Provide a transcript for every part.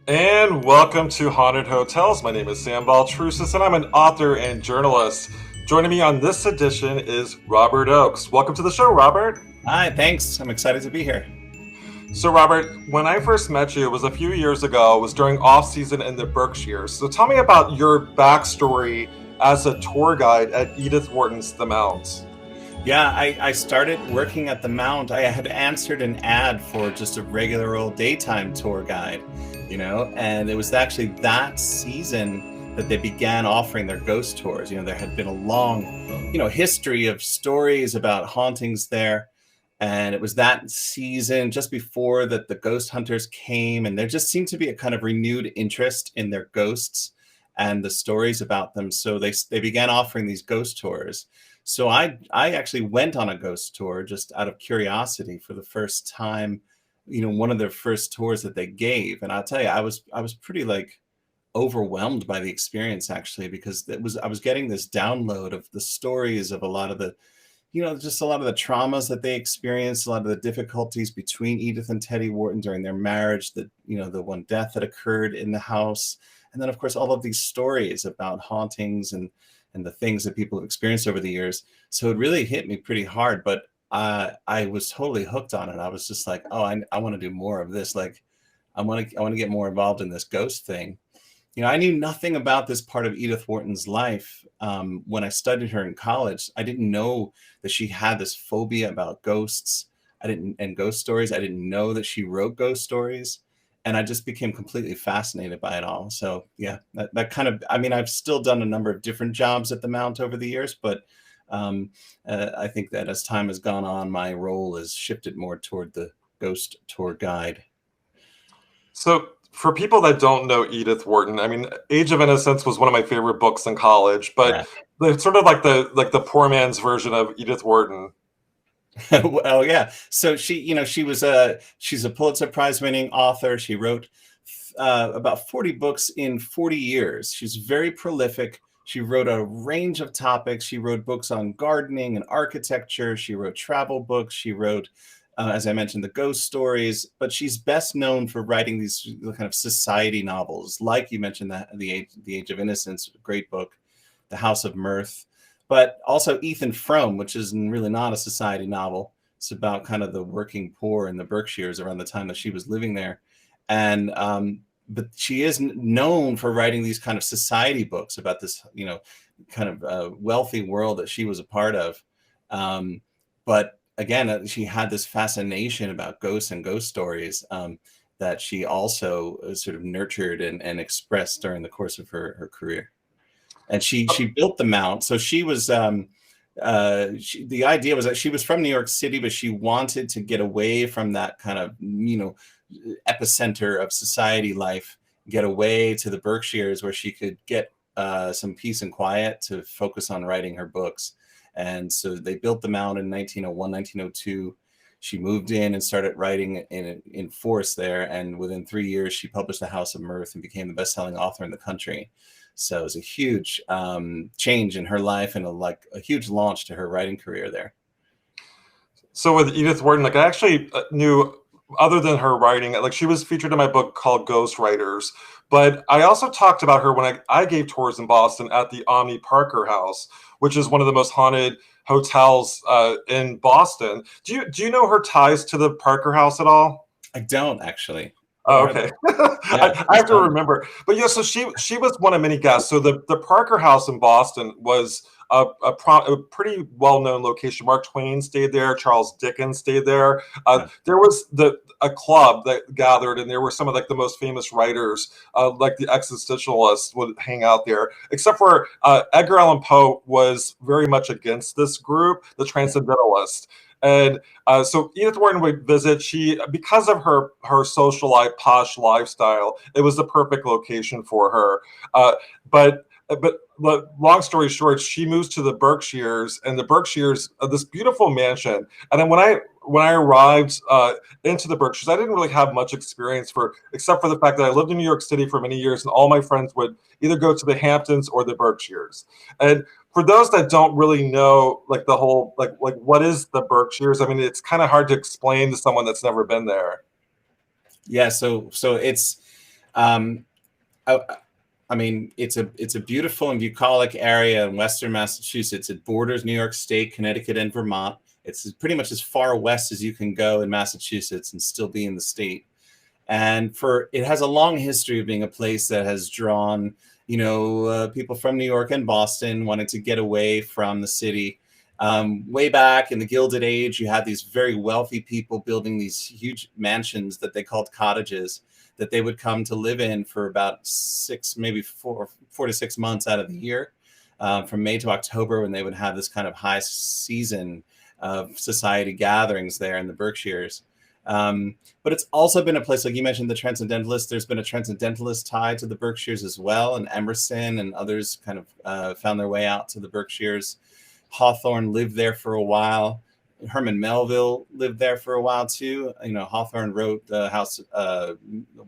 And welcome to Haunted Hotels. My name is Sam Baltrusis, and I'm an author and journalist. Joining me on this edition is Robert Oakes. Welcome to the show, Robert. Hi, thanks. I'm excited to be here. So, Robert, when I first met you, it was a few years ago. It was during off season in the Berkshires. So, tell me about your backstory as a tour guide at Edith Wharton's The Mount. Yeah, I started working at the Mount. I had answered an ad for just a regular old daytime tour guide, and it was actually that season that they began offering their ghost tours. There had been a long, history of stories about hauntings there. And it was that season just before that the ghost hunters came, and there just seemed to be a kind of renewed interest in their ghosts and the stories about them. So they began offering these ghost tours. So I actually went on a ghost tour just out of curiosity for the first time, one of their first tours that they gave. And I'll tell you, I was pretty like overwhelmed by the experience actually, because I was getting this download of the stories of a lot of the just a lot of the traumas that they experienced, a lot of the difficulties between Edith and Teddy Wharton during their marriage, the one death that occurred in the house. And then, of course, all of these stories about hauntings and the things that people have experienced over the years. So it really hit me pretty hard, but I was totally hooked on it. I was just like, oh, I want to do more of this. Like, I want to get more involved in this ghost thing. I knew nothing about this part of Edith Wharton's life when I studied her in college. I didn't know that she had this phobia about ghosts. And ghost stories. I didn't know that she wrote ghost stories, and I just became completely fascinated by it all. So yeah, that kind of. I mean, I've still done a number of different jobs at the Mount over the years, but I think that as time has gone on, my role has shifted more toward the ghost tour guide. So, for people that don't know Edith Wharton, I mean, Age of Innocence was one of my favorite books in college, but Yeah. it's sort of like the poor man's version of Edith Wharton. Well, yeah. So she's a Pulitzer Prize winning author. She wrote about 40 books in 40 years. She's very prolific. She wrote a range of topics. She wrote books on gardening and architecture. She wrote travel books. She wrote, as I mentioned, the ghost stories. But she's best known for writing these kind of society novels, like you mentioned, the Age of Innocence, great book, The House of Mirth, but also Ethan Frome, which is really not a society novel. It's about kind of the working poor in the Berkshires around the time that she was living there. And but she is known for writing these kind of society books about this, kind of wealthy world that she was a part of. But again, she had this fascination about ghosts and ghost stories that she also sort of nurtured and expressed during the course of her career. And she built the Mount. So she was the idea was that she was from New York City, but she wanted to get away from that kind of epicenter of society life, get away to the Berkshires where she could get some peace and quiet to focus on writing her books. And so they built the Mount in 1901, 1902. She moved in and started writing in force there. And within 3 years, she published The House of Mirth and became the best-selling author in the country. So it was a huge change in her life and a huge launch to her writing career there. So with Edith Wharton, like I actually knew, other than her writing, like she was featured in my book called Ghost Writers, but I also talked about her when I gave tours in Boston at the Omni Parker House, which is one of the most haunted hotels in Boston. Do you know her ties to the Parker House at all? I don't actually. Oh, okay. I have to remember. But yeah, so she was one of many guests. So the Parker House in Boston was a pretty well-known location. Mark Twain stayed there. Charles Dickens stayed there. There was a club that gathered, and there were some of like the most famous writers, like the existentialists, would hang out there. Except for Edgar Allan Poe was very much against this group, the Transcendentalists. And so Edith Wharton would visit. Because of her socialite, posh lifestyle, it was the perfect location for her. But long story short, she moves to the Berkshires, and the Berkshires, this beautiful mansion. And then when I arrived into the Berkshires, I didn't really have much experience except for the fact that I lived in New York City for many years, and all my friends would either go to the Hamptons or the Berkshires. And for those that don't really know, like the whole, like what is the Berkshires? I mean, it's kind of hard to explain to someone that's never been there. Yeah, so it's Um, I, I mean, it's a beautiful and bucolic area in Western Massachusetts. It borders New York State, Connecticut, and Vermont. It's pretty much as far west as you can go in Massachusetts and still be in the state. And it has a long history of being a place that has drawn, people from New York and Boston wanting to get away from the city. Way back in the Gilded Age, you had these very wealthy people building these huge mansions that they called cottages that they would come to live in for about 6, maybe 4 to 6 months out of the year, from May to October, when they would have this kind of high season of society gatherings there in the Berkshires. But it's also been a place, like you mentioned, the Transcendentalists. There's been a Transcendentalist tie to the Berkshires as well, and Emerson and others kind of found their way out to the Berkshires. Hawthorne lived there for a while. Herman Melville lived there for a while too. Hawthorne wrote the House, the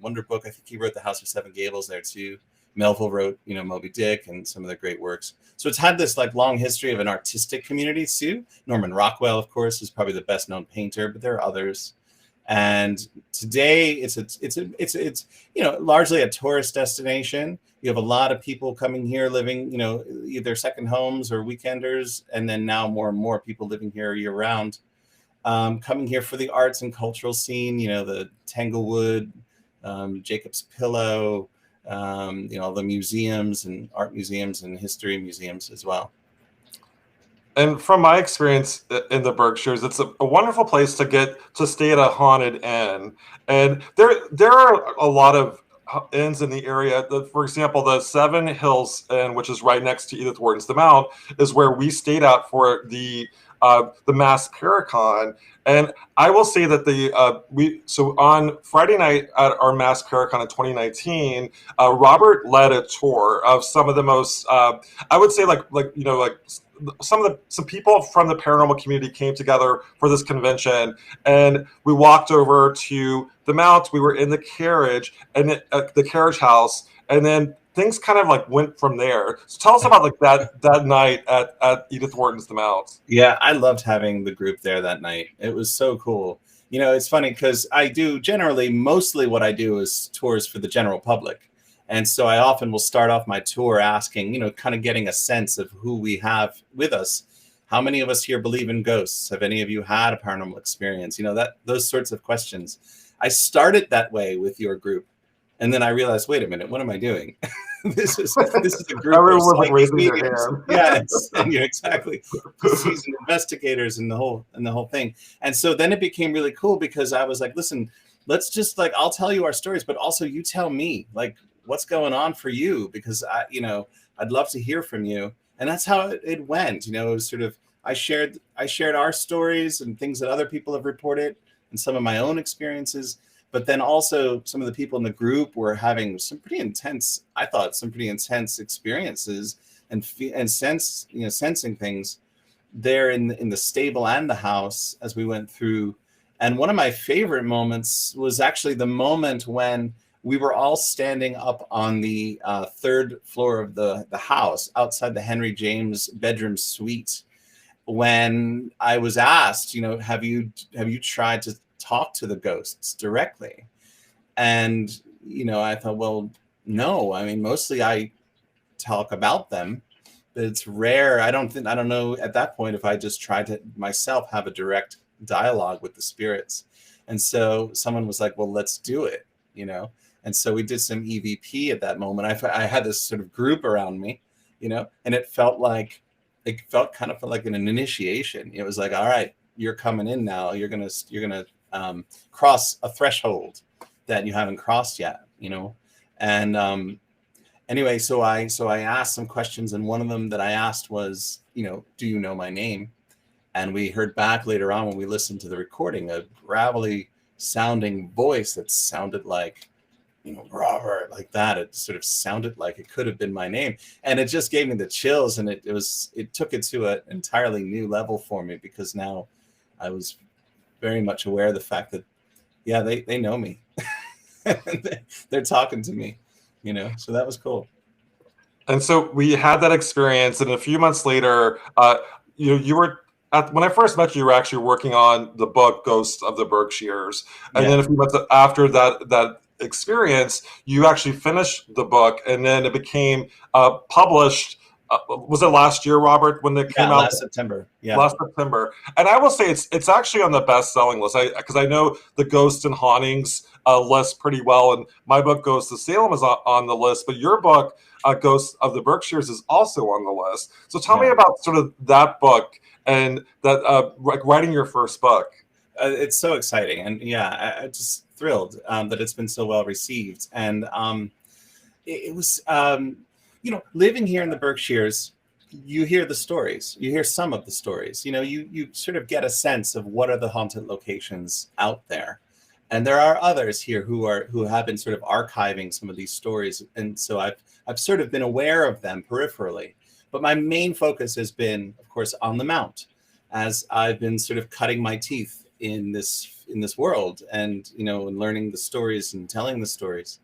Wonder Book. I think he wrote the House of Seven Gables there too. Melville wrote, Moby Dick and some of the great works. So it's had this like long history of an artistic community too. Norman Rockwell, of course, is probably the best known painter, but there are others. And today it's largely a tourist destination. You have a lot of people coming here living, either second homes or weekenders. And then now more and more people living here year round, coming here for the arts and cultural scene, the Tanglewood, Jacob's Pillow, the museums and art museums and history museums as well. And from my experience in the Berkshires, it's a wonderful place to get to stay at a haunted inn. And there are a lot of inns in the area. For example, the Seven Hills Inn, which is right next to Edith Wharton's The Mount, is where we stayed at for the Mass Paracon. And I will say that so on Friday night at our Mass Paracon in 2019, Robert led a tour of some of the most I would say some people from the paranormal community came together for this convention, and we walked over to the Mount. We were in the carriage and the carriage house, and then things kind of like went from there. So tell us about like that night at Edith Wharton's The Mount. Yeah, I loved having the group there that night. It was so cool. It's funny because I do mostly what I do is tours for the general public. And so I often will start off my tour asking, kind of getting a sense of who we have with us. How many of us here believe in ghosts? Have any of you had a paranormal experience? Those sorts of questions. I started that way with your group. And then I realized, wait a minute, what am I doing? This is a group of psychic mediums. Yeah, exactly. Seasoned investigators and the whole thing. And so then it became really cool because I was like, listen, let's just I'll tell you our stories, but also you tell me what's going on for you, because I'd love to hear from you. And that's how it went. It was sort of, I shared our stories and things that other people have reported and some of my own experiences. But then also some of the people in the group were having some pretty intense experiences and sensing things there in the stable and the house as we went through. And one of my favorite moments was actually the moment when we were all standing up on the third floor of the house outside the Henry James bedroom suite, when I was asked, have you tried to talk to the ghosts directly? And I thought, well, no. I mean, mostly I talk about them, but it's rare. I don't know at that point if I just tried to myself have a direct dialogue with the spirits. And so someone was like, well, let's do it, And so we did some EVP at that moment. I had this sort of group around me, and it felt kind of like an initiation. It was like, all right, you're coming in now. You're gonna cross a threshold that you haven't crossed yet, And anyway, so I asked some questions, and one of them that I asked was, do you know my name? And we heard back later on when we listened to the recording a gravelly sounding voice that sounded like, Robert, like that. It sort of sounded like it could have been my name. And it just gave me the chills, and it took it to an entirely new level for me, because now I was very much aware of the fact that, yeah, they know me. They're talking to me, so that was cool. And so we had that experience, and a few months later, you were when I first met you, you were actually working on the book Ghosts of the Berkshires. And then a few months after that experience, you actually finished the book, and then it became published. Was it last year, Robert, when it came out? Last September. Yeah. Last September. And I will say it's actually on the best-selling list. Because I know the Ghosts and Hauntings list pretty well, and my book Ghosts of Salem is on the list, but your book Ghosts of the Berkshires is also on the list. So tell me about sort of that book and that writing your first book. It's so exciting, and I'm just thrilled that it's been so well received. And it was, living here in the Berkshires, you hear the stories. You hear some of the stories. You sort of get a sense of what are the haunted locations out there, and there are others here who have been sort of archiving some of these stories, and so I've sort of been aware of them peripherally. But my main focus has been, of course, on the Mount, as I've been sort of cutting my teeth in this world, and and learning the stories and telling the stories.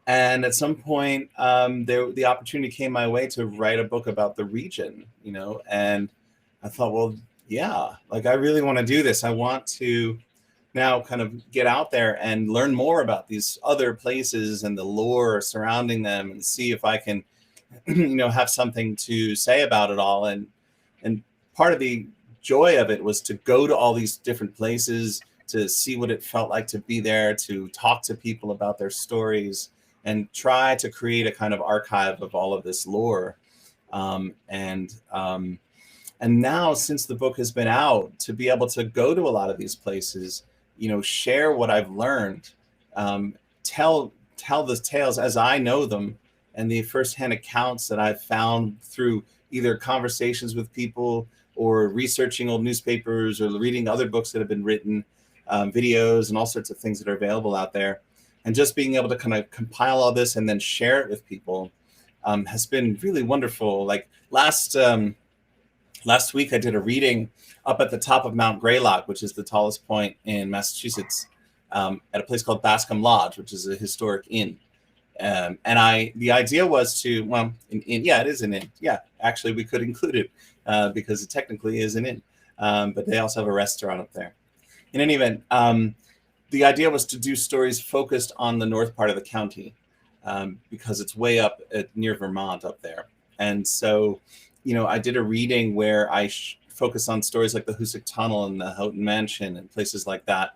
And at some point, the opportunity came my way to write a book about the region, and I thought, well, yeah, like I really want to do this. I want to now kind of get out there and learn more about these other places and the lore surrounding them, and see if I can, have something to say about it all. And part of the joy of it was to go to all these different places, to see what it felt like to be there, to talk to people about their stories, and try to create a kind of archive of all of this lore. And now, since the book has been out, to be able to go to a lot of these places, share what I've learned, tell the tales as I know them, and the firsthand accounts that I've found through either conversations with people, or researching old newspapers, or reading other books that have been written, videos, and all sorts of things that are available out there. And just being able to kind of compile all this and then share it with people has been really wonderful. Like last week, I did a reading up at the top of Mount Greylock, which is the tallest point in Massachusetts, at a place called Bascom Lodge, which is a historic inn. And the idea was to, it is an inn. Yeah, actually, we could include it because it technically is an inn. But they also have a restaurant up there. In any event, the idea was to do stories focused on the north part of the county, because it's way up near Vermont up there. And so, I did a reading where I focus on stories like the Hoosick Tunnel and the Houghton Mansion and places like that.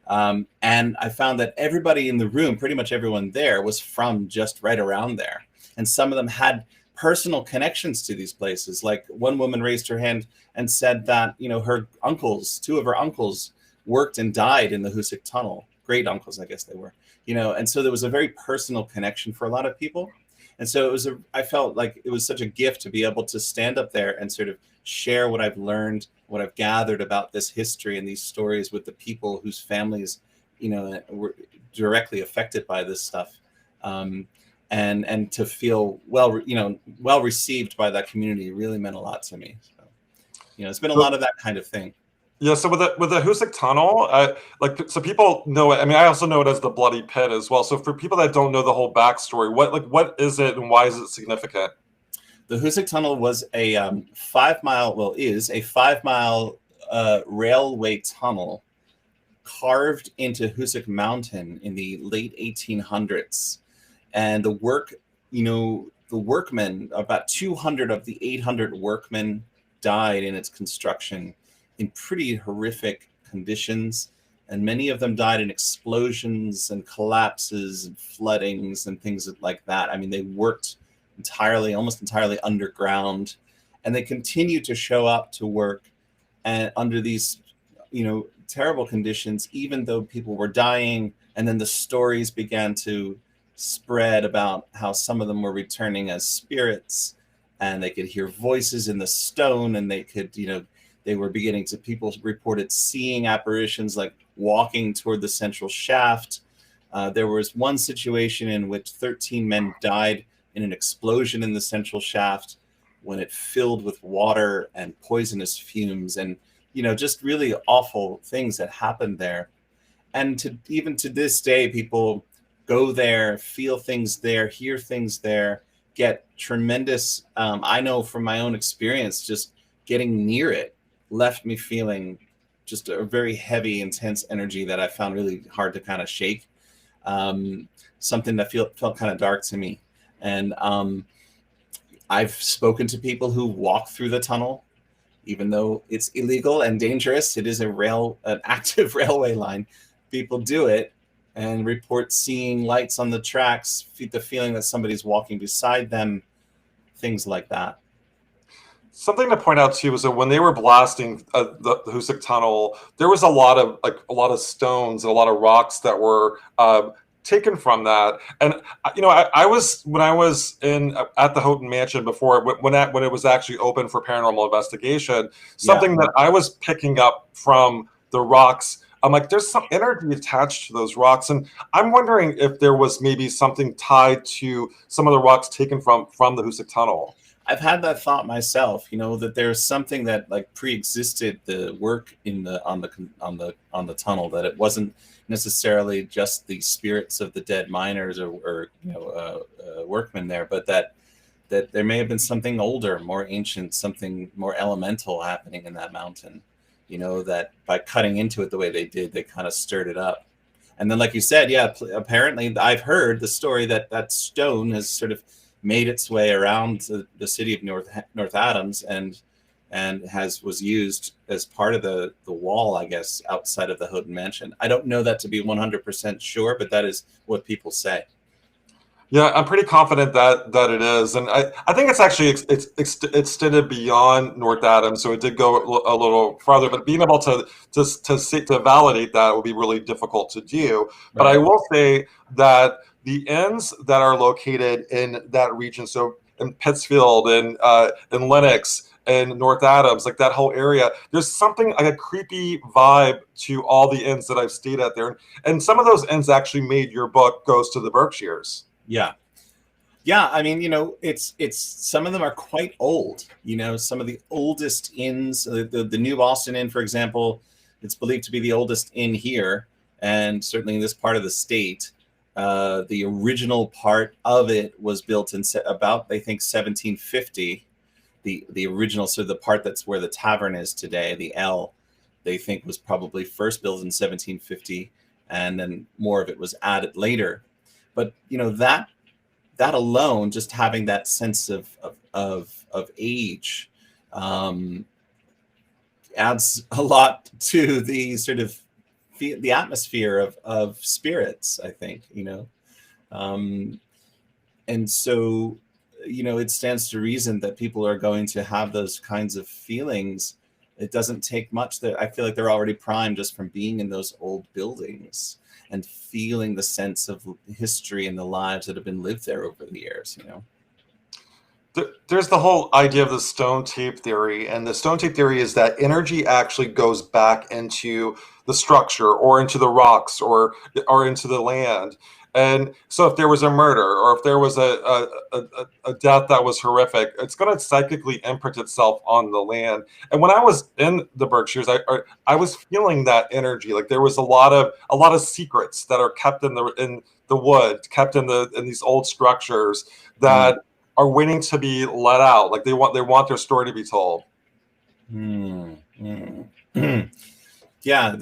And I found that everybody in the room, pretty much everyone there, was from just right around there. And some of them had personal connections to these places. Like one woman raised her hand and said that, her uncles, two of her uncles, worked and died in the Hoosick Tunnel. Great uncles, I guess they were, and so there was a very personal connection for a lot of people. And so I felt like it was such a gift to be able to stand up there and sort of share what I've learned, what I've gathered about this history and these stories with the people whose families, were directly affected by this stuff. And to feel well received by that community really meant a lot to me. So, it's been a lot of that kind of thing. Yeah, so with the Hoosick Tunnel, so people know it. I mean, I also know it as the Bloody Pit as well. So for people that don't know the whole backstory, what is it and why is it significant? The Hoosick Tunnel was a 5-mile, is a 5-mile railway tunnel carved into Hoosick Mountain in the late 1800s, and the workmen, about 200 of the 800 workmen died in its construction in pretty horrific conditions, and many of them died in explosions and collapses and floodings and things like that. I mean, they worked almost entirely underground, and they continued to show up to work and under these, terrible conditions, even though people were dying. And then the stories began to spread about how some of them were returning as spirits, and they could hear voices in the stone, and they could, they were people reported seeing apparitions, like walking toward the central shaft. There was one situation in which 13 men died in an explosion in the central shaft when it filled with water and poisonous fumes, and, just really awful things that happened there. And even to this day, people go there, feel things there, hear things there, get tremendous, I know from my own experience, just getting near it left me feeling just a very heavy, intense energy that I found really hard to kind of shake. something that felt kind of dark to me. And I've spoken to people who walk through the tunnel, even though it's illegal and dangerous. It is an active railway line. People do it and report seeing lights on the tracks, the feeling that somebody's walking beside them, things like that. Something to point out too was that when they were blasting the Hoosick Tunnel, there was a lot of stones and a lot of rocks that were taken from that. And I was, when I was at the Houghton Mansion before, when it was actually open for paranormal investigation, something that I was picking up from the rocks. I'm like, there's some energy attached to those rocks, and I'm wondering if there was maybe something tied to some of the rocks taken from the Hoosick Tunnel. I've had that thought myself, that there's something that like pre-existed the work on the tunnel, that it wasn't necessarily just the spirits of the dead miners or workmen there, but that there may have been something older, more ancient, something more elemental happening in that mountain. That by cutting into it the way they did, they kind of stirred it up. And then, like you said, apparently I've heard the story that stone has sort of made its way around the city of North Adams and was used as part of the wall, I guess, outside of the Houghton Mansion. I don't know that to be 100% sure, but that is what people say. Yeah, I'm pretty confident that it is, and I think it's actually it's extended beyond North Adams, so it did go a little farther. But being able to validate that would be really difficult to do. Right. But I will say that the inns that are located in that region, so in Pittsfield and in Lenox and North Adams, like that whole area, there's something like a creepy vibe to all the inns that I've stayed at there, and some of those inns actually made your book Goes to the Berkshires. Yeah. I mean, it's some of them are quite old. Some of the oldest inns, the New Boston Inn, for example, it's believed to be the oldest inn here, and certainly in this part of the state. The original part of it was built in about, I think, 1750. The original, so the part that's where the tavern is today, the L, they think was probably first built in 1750, and then more of it was added later. But that alone, just having that sense of age, adds a lot to the sort of the atmosphere of spirits, I think. And so it stands to reason that people are going to have those kinds of feelings. It doesn't take much. That I feel like they're already primed just from being in those old buildings and feeling the sense of history and the lives that have been lived there over the years, There's the whole idea of the stone tape theory, and the stone tape theory is that energy actually goes back into the structure or into the rocks or into the land. And so if there was a murder or if there was a death that was horrific, it's going to psychically imprint itself on the land. And when I was in the Berkshires, I was feeling that energy. Like there was a lot of secrets that are kept in the wood, kept in these old structures that are waiting to be let out. Like they want their story to be told. Yeah,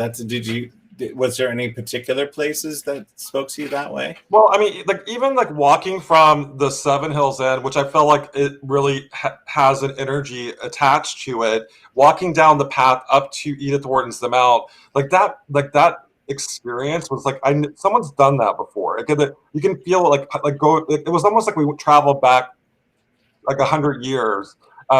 was there any particular places that spoke to you that way? Well, I mean, like even like walking from the Seven Hills Inn, which I felt like it really has an energy attached to it, walking down the path up to Edith Wharton's The Mount, like that experience was like someone's done that before. You can feel it it was almost like we would travel back like 100 years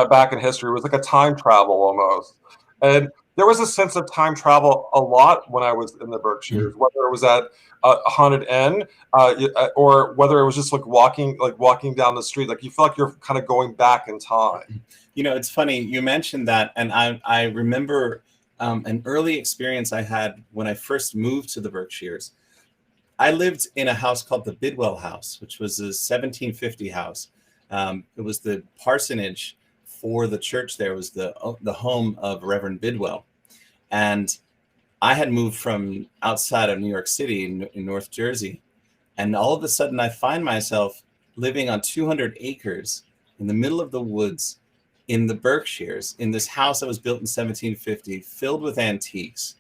back in history. It was like a time travel almost, and there was a sense of time travel a lot when I was in the Berkshires, whether it was at a haunted inn or whether it was just like walking down the street. Like you feel like you're kind of going back in time. It's funny you mentioned that, and I remember an early experience I had when I first moved to the Berkshires. I lived in a house called the Bidwell House, which was a 1750 house. It was the parsonage for the church. There was the home of Reverend Bidwell, and I had moved from outside of New York City in North Jersey, and all of a sudden I find myself living on 200 acres in the middle of the woods in the Berkshires, in this house that was built in 1750, filled with antiques,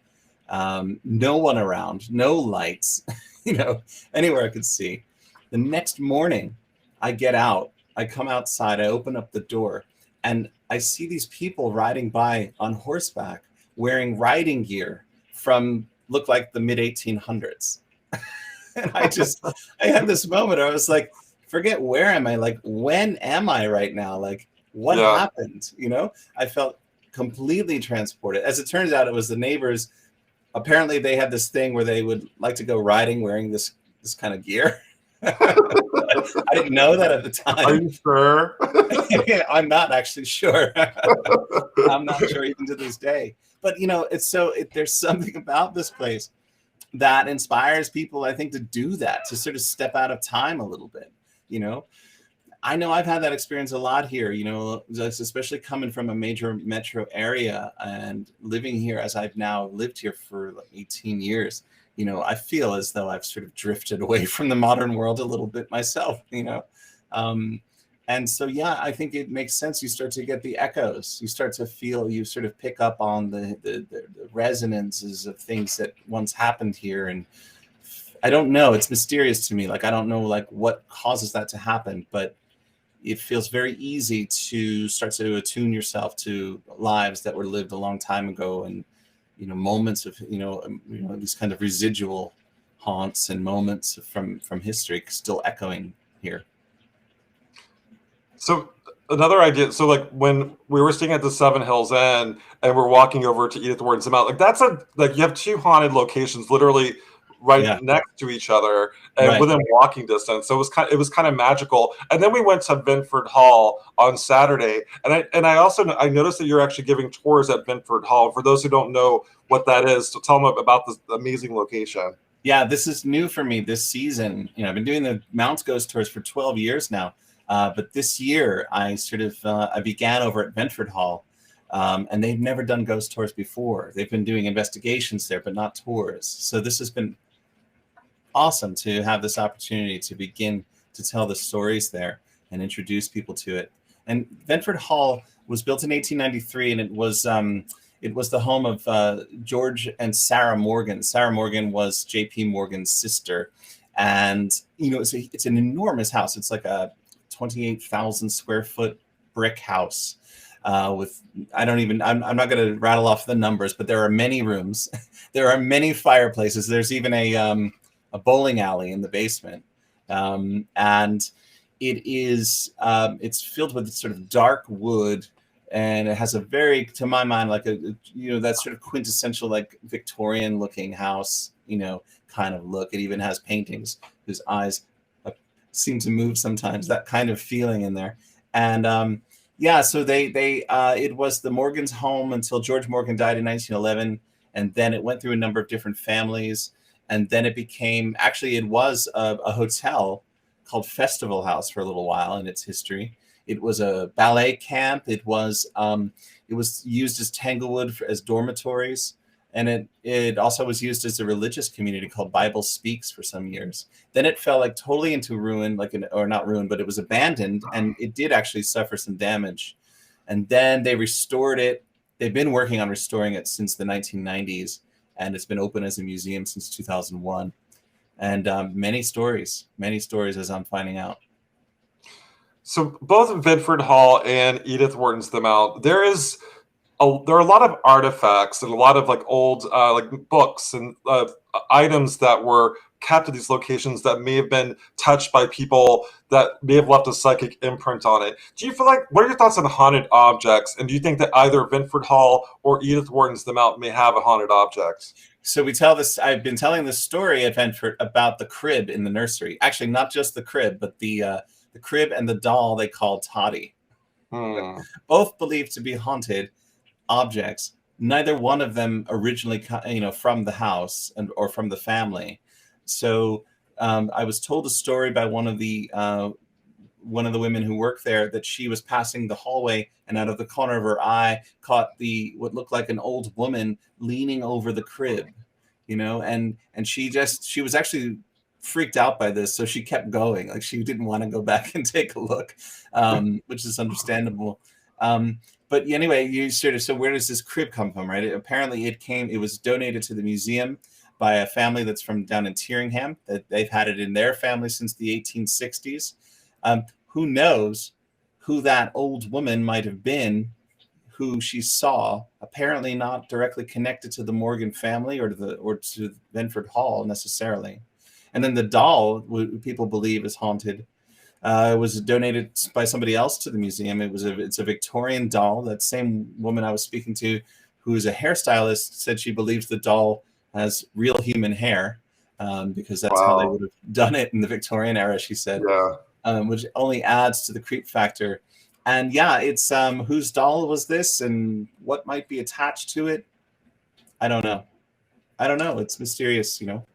no one around, no lights. anywhere I could see. The next morning, I get out, I come outside, I open up the door, and I see these people riding by on horseback wearing riding gear from look like the mid 1800s. And I had this moment where I was like, forget where am I, like, when am I right now? Like, what happened? I felt completely transported. As it turns out, it was the neighbors. Apparently they had this thing where they would like to go riding wearing this kind of gear. I didn't know that at the time. Are you sure? I'm not actually sure. I'm not sure even to this day. But there's something about this place that inspires people, I think, to do that, to sort of step out of time a little bit. I know I've had that experience a lot here, especially coming from a major metro area and living here as I've now lived here for like 18 years. I feel as though I've sort of drifted away from the modern world a little bit myself, and so, I think it makes sense. You start to get the echoes. You start to feel, you sort of pick up on the resonances of things that once happened here. And I don't know, it's mysterious to me. Like, I don't know, like, what causes that to happen, but it feels very easy to start to attune yourself to lives that were lived a long time ago, and moments of these kind of residual haunts and moments from history still echoing here. So another idea, so like when we were staying at the Seven Hills Inn and we're walking over to Edith Wharton's Mount, like that's you have two haunted locations literally right next to each other and within walking distance. So it was kind of magical. And then we went to Binford Hall on Saturday, and I noticed that you're actually giving tours at Binford Hall. For those who don't know what that is, so tell them about this amazing location. Yeah, this is new for me this season. I've been doing the Mounts Ghost tours for 12 years now. But this year, I began over at Binford Hall, and they've never done ghost tours before. They've been doing investigations there, but not tours. So this has been awesome to have this opportunity to begin to tell the stories there and introduce people to it. And Binford Hall was built in 1893, and it was the home of George and Sarah Morgan. Sarah Morgan was J.P. Morgan's sister, and it's an enormous house. It's like a 28,000 square foot brick house with, I'm not going to rattle off the numbers, but there are many rooms. There are many fireplaces. There's even a bowling alley in the basement. And it's filled with sort of dark wood, and it has a very, to my mind, like that sort of quintessential, like Victorian looking house, kind of look. It even has paintings whose eyes seem to move sometimes, that kind of feeling in there. And so it was the Morgan's home until George Morgan died in 1911, and then it went through a number of different families, and then it was a hotel called Festival House for a little while in its history. It was a ballet camp. It was used as Tanglewood as dormitories. And it also was used as a religious community called Bible Speaks for some years. Then it fell like totally into ruin, or not ruin, but it was abandoned, and it did actually suffer some damage. And then they restored it. They've been working on restoring it since the 1990s, and it's been open as a museum since 2001. And many stories as I'm finding out. So both Binford Hall and Edith Wharton's The Mount, there are a lot of artifacts and a lot of like old like books and items that were kept at these locations that may have been touched by people that may have left a psychic imprint on it. Do you feel like, what are your thoughts on haunted objects? And do you think that either Binford Hall or Edith Wharton's The Mount may have a haunted object? So I've been telling this story at Binford about the crib in the nursery. Actually, not just the crib, but the crib and the doll they called Toddy. Both believed to be haunted objects. Neither one of them originally from the house or from the family. So I was told a story by one of the women who worked there, that she was passing the hallway, and out of the corner of her eye caught what looked like an old woman leaning over the crib, and she was actually freaked out by this, so she kept going. Like, she didn't want to go back and take a look, which is understandable. But anyway, so where does this crib come from, right? Apparently it was donated to the museum by a family that's from down in Tyringham. That they've had it in their family since the 1860s. Who knows who that old woman might have been, who she saw, apparently not directly connected to the Morgan family or to Benford Hall necessarily. And then the doll, people believe is haunted, was donated by somebody else to the museum. It's a Victorian doll. That same woman I was speaking to, who is a hairstylist, said she believes the doll has real human hair, because that's how they would have done it in the Victorian era, she said. Yeah. Which only adds to the creep factor. And yeah, it's whose doll was this and what might be attached to it? I don't know. It's mysterious, you know.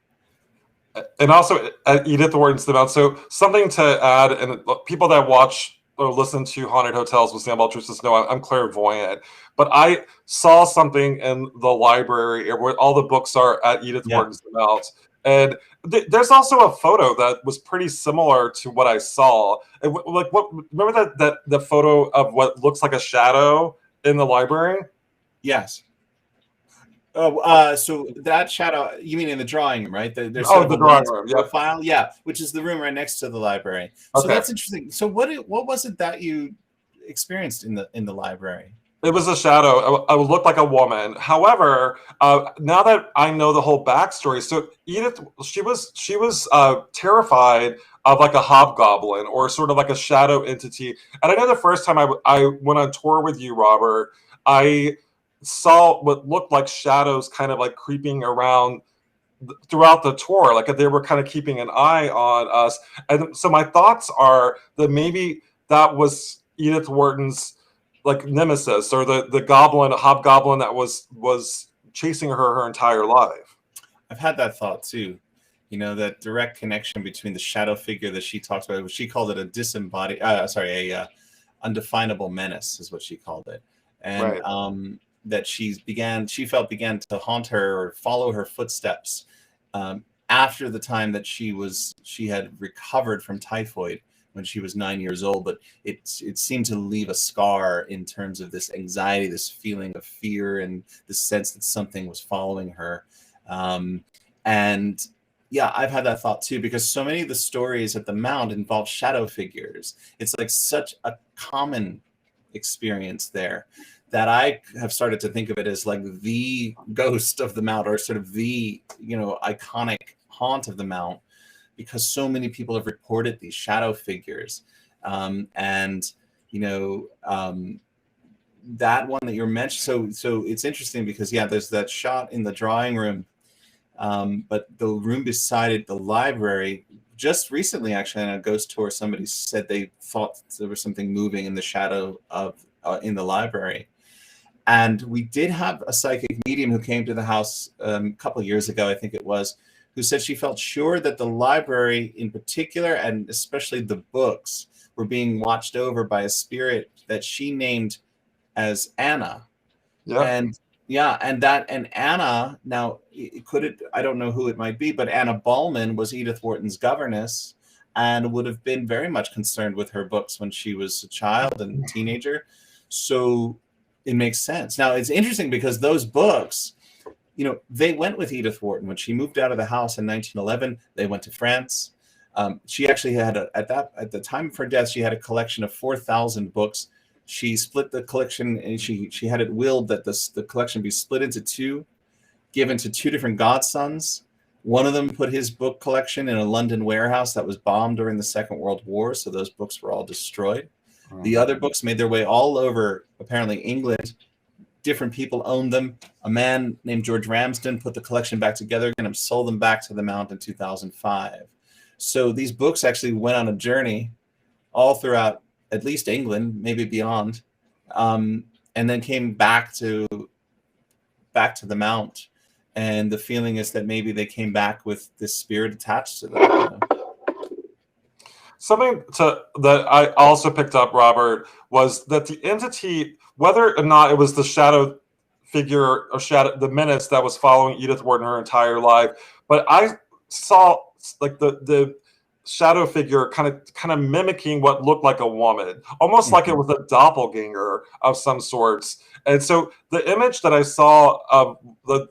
And also Edith Wharton's The Mount. So something to add, and people that watch or listen to Haunted Hotels with Sam Baltrusis know I'm clairvoyant. But I saw something in the library where all the books are at Edith Wharton's The Mount. And there's also a photo that was pretty similar to what I saw. Remember that the photo of what looks like a shadow in the library? Yes. Oh, so that shadow, you mean in the drawing room, right? There's the drawing room, profile, yeah, which is the room right next to the library. So that's interesting. So what was it that you experienced in the library? It was a shadow. It looked like a woman. However, now that I know the whole backstory, so Edith, she was terrified of like a hobgoblin or sort of like a shadow entity. And I know the first time I went on tour with you, Robert, I saw what looked like shadows kind of like creeping around throughout the tour, like they were kind of keeping an eye on us. And so my thoughts are that maybe that was Edith Wharton's like nemesis, or the hobgoblin that was chasing her entire life. I've had that thought too. You know, that direct connection between the shadow figure that she talks about. She called it a disembodied, undefinable menace is what she called it. And that she felt began to haunt her or follow her footsteps after the time that she had recovered from typhoid when she was 9 years old. But it seemed to leave a scar in terms of this anxiety, this feeling of fear, and the sense that something was following her. And yeah, I've had that thought too, because so many of the stories at the Mount involve shadow figures. It's like such a common experience there that I have started to think of it as like the ghost of the Mount, or sort of the, iconic haunt of the Mount, because so many people have reported these shadow figures. That one that you're mentioning. So it's interesting because, yeah, there's that shot in the drawing room, but the room beside it, the library, just recently, actually, on a ghost tour, somebody said they thought there was something moving in the shadow of in the library. And we did have a psychic medium who came to the house a couple of years ago, I think it was, who said she felt sure that the library in particular, and especially the books, were being watched over by a spirit that she named as Anna. Yeah. And Anna, now, I don't know who it might be, but Anna Ballman was Edith Wharton's governess and would have been very much concerned with her books when she was a child and teenager. So it makes sense. Now, it's interesting because those books, they went with Edith Wharton. When she moved out of the house in 1911, they went to France. She actually had, at the time of her death, she had a collection of 4,000 books. She split the collection, and she had it willed that the collection be split into two, given to two different godsons. One of them put his book collection in a London warehouse that was bombed during the Second World War, so those books were all destroyed. The other books made their way all over, apparently, England. Different people owned them. A man named George Ramsden put the collection back together and sold them back to the Mount in 2005. So these books actually went on a journey all throughout at least England, maybe beyond, and then came back to the Mount. And the feeling is that maybe they came back with this spirit attached to them. Something that I also picked up, Robert, was that the entity, whether or not it was the shadow figure or the menace that was following Edith Wharton her entire life, but I saw like the shadow figure kind of mimicking what looked like a woman, almost like it was a doppelganger of some sorts. And so the image that I saw of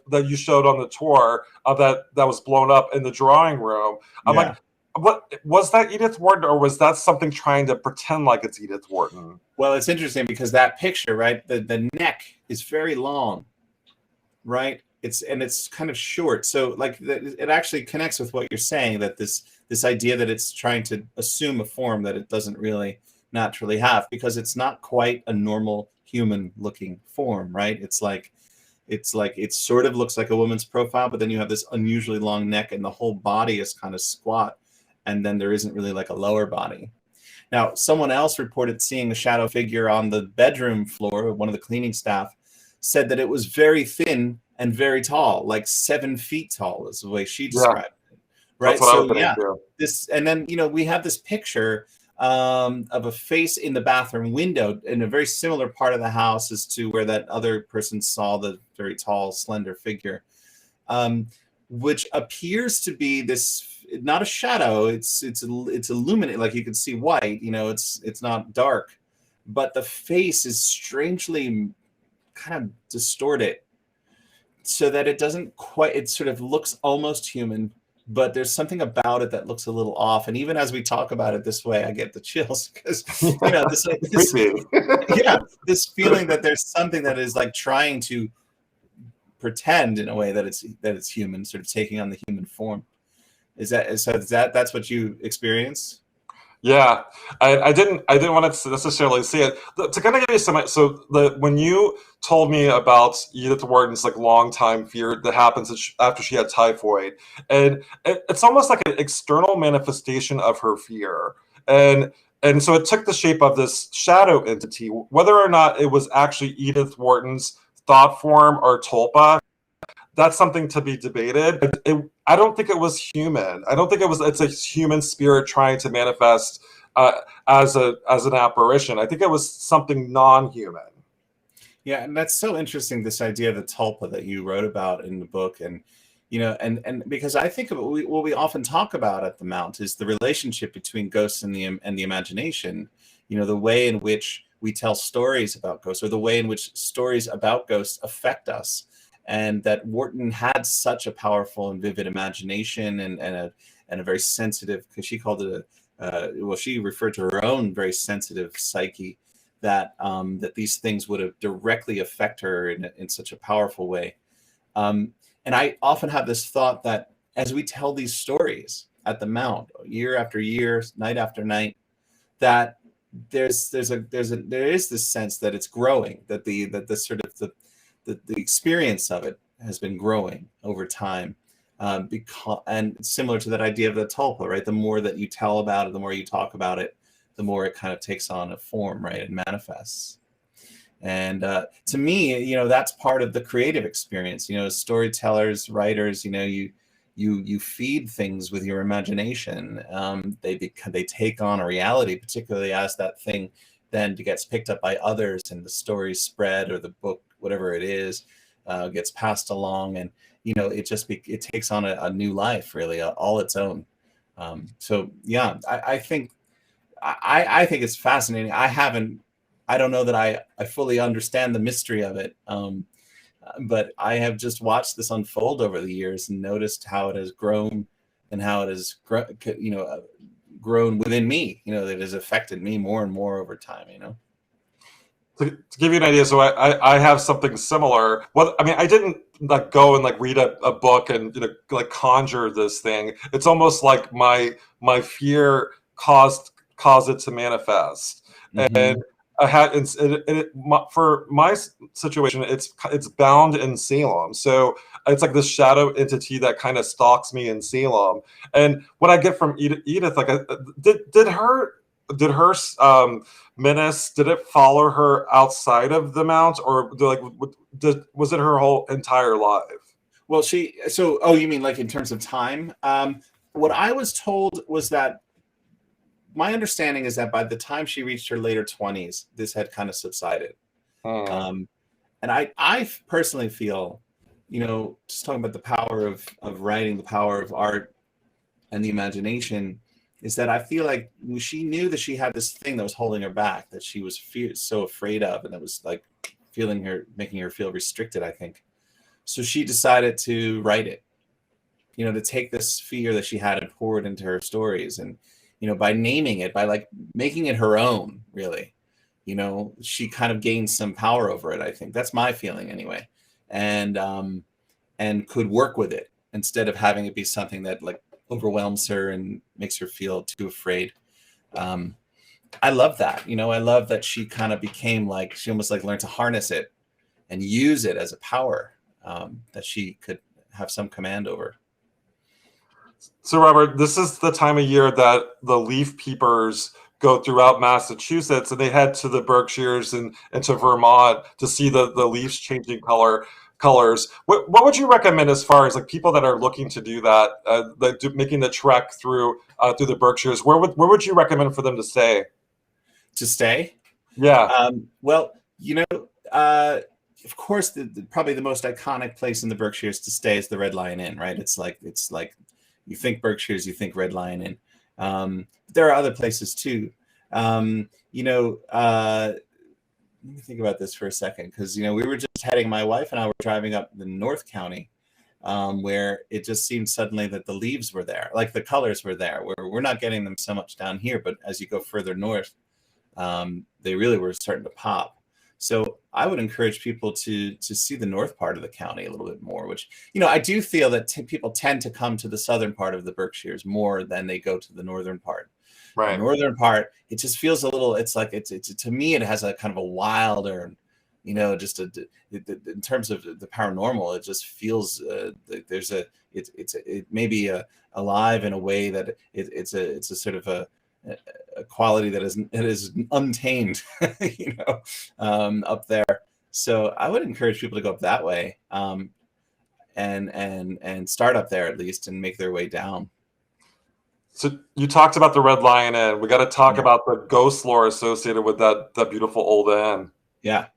that you showed on the tour of that was blown up in the drawing room, I'm like, what was that, Edith Wharton, or was that something trying to pretend like it's Edith Wharton? Well, it's interesting because that picture, right, the neck is very long, right? It's kind of short, so like it actually connects with what you're saying, that this idea that it's trying to assume a form that it doesn't really naturally have, because it's not quite a normal human looking form, right? It's like it sort of looks like a woman's profile, but then you have this unusually long neck and the whole body is kind of squat, and then there isn't really like a lower body. Now, someone else reported seeing a shadow figure on the bedroom floor. One of the cleaning staff said that it was very thin and very tall, like 7 feet tall is the way she described it. Right. So yeah, this, and then, we have this picture of a face in the bathroom window in a very similar part of the house as to where that other person saw the very tall, slender figure, which appears to be this, not a shadow. It's illuminated, like you can see white. It's not dark, but the face is strangely kind of distorted, so that it doesn't quite. It sort of looks almost human, but there's something about it that looks a little off. And even as we talk about it this way, I get the chills because this feeling that there's something that is like trying to pretend in a way that it's human, sort of taking on the human form. That's what you experience? Yeah, I didn't want to necessarily see it. To kind of give you some, so when you told me about Edith Wharton's like longtime fear that happens after she had typhoid, and it's almost like an external manifestation of her fear, and so it took the shape of this shadow entity. Whether or not it was actually Edith Wharton's thought form or tulpa, that's something to be debated. I don't think it was human. I don't think it's a human spirit trying to manifest as an apparition. I think it was something non-human. Yeah, and that's so interesting, this idea of the tulpa that you wrote about in the book. And and because I think of what we often talk about at the Mount is the relationship between ghosts and the imagination. The way in which we tell stories about ghosts, or the way in which stories about ghosts affect us. And that Wharton had such a powerful and vivid imagination and a very sensitive, because she called it she referred to her own very sensitive psyche, that these things would have directly affect her in such a powerful way. And I often have this thought that as we tell these stories at the Mount, year after year, night after night, that there is this sense that it's growing, that the sort of the experience of it has been growing over time, and similar to that idea of the tulpa, right? The more that you tell about it, the more you talk about it, the more it kind of takes on a form, right? It manifests. And to me, that's part of the creative experience. As storytellers, writers, you feed things with your imagination. They take on a reality, particularly as that thing then gets picked up by others, and the stories spread, or the book, whatever it is, gets passed along, and it takes on a new life, really, all its own. So yeah, I think it's fascinating. I don't know that I fully understand the mystery of it, but I have just watched this unfold over the years and noticed how it has grown, and how it has grown within me, that it has affected me more and more over time. To give you an idea, so I have something similar. Well, I mean, I didn't like go and like read a book and like conjure this thing. It's almost like my fear caused it to manifest. Mm-hmm. And I had for my situation, it's bound in Salem, so it's like this shadow entity that kind of stalks me in Salem. And what I get from Edith, like, did her menace, did it follow her outside of the Mount, or was it her whole entire life? Well, you mean like in terms of time? What I was told was that, my understanding is that by the time she reached her later 20s, this had kind of subsided. And I personally feel, just talking about the power of writing, the power of art and the imagination, is that I feel like she knew that she had this thing that was holding her back, that she was so afraid of, and that was like making her feel restricted, I think. So she decided to write it, to take this fear that she had and pour it into her stories. And, by naming it, by like making it her own, really, she kind of gained some power over it. I think that's my feeling anyway. And could work with it instead of having it be something that like overwhelms her and makes her feel too afraid. I love that. I love that she kind of became like, she almost like learned to harness it and use it as a power that she could have some command over. So Robert, this is the time of year that the leaf peepers go throughout Massachusetts, and they head to the Berkshires and to Vermont to see the leaves changing colors. What would you recommend as far as like people that are looking to do that, making the trek through the Berkshires? Where would you recommend for them to stay? To stay? Yeah. Well, of course, probably the most iconic place in the Berkshires to stay is the Red Lion Inn, right? It's like you think Berkshires, you think Red Lion Inn. There are other places too. Let me think about this for a second, because we were just my wife and I were driving up the North County, where it just seemed suddenly that the leaves were there, like the colors were there. Where we're not getting them so much down here, but as you go further north, they really were starting to pop. So I would encourage people to see the north part of the county a little bit more, which, I do feel that people tend to come to the southern part of the Berkshires more than they go to the northern part. Right. The northern part, it just feels a little, it's like, it's to me, it has a kind of a wilder, just in terms of the paranormal, it just feels there's it may be alive in a way that it's a sort of a quality that is untamed, up there. So I would encourage people to go up that way, and start up there at least and make their way down. So you talked about the Red Lion Inn. We got to talk about the ghost lore associated with that beautiful old inn. Yeah.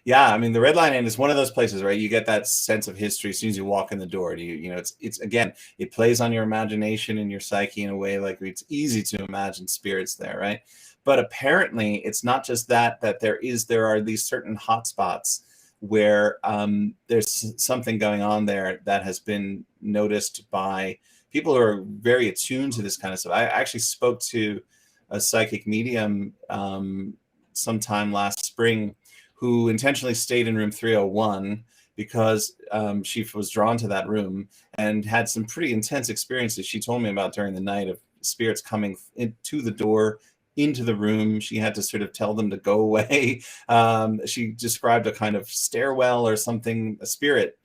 I mean, the Red Lion Inn is one of those places, right? You get that sense of history as soon as you walk in the door. It's again, it plays on your imagination and your psyche in a way like it's easy to imagine spirits there, right? But apparently, it's not just that there are these certain hotspots where there's something going on there that has been noticed by people who are very attuned to this kind of stuff. I actually spoke to a psychic medium sometime last spring who intentionally stayed in room 301 because she was drawn to that room and had some pretty intense experiences she told me about during the night of spirits coming into the door, into the room. She had to sort of tell them to go away. She described a kind of stairwell or something, a spirit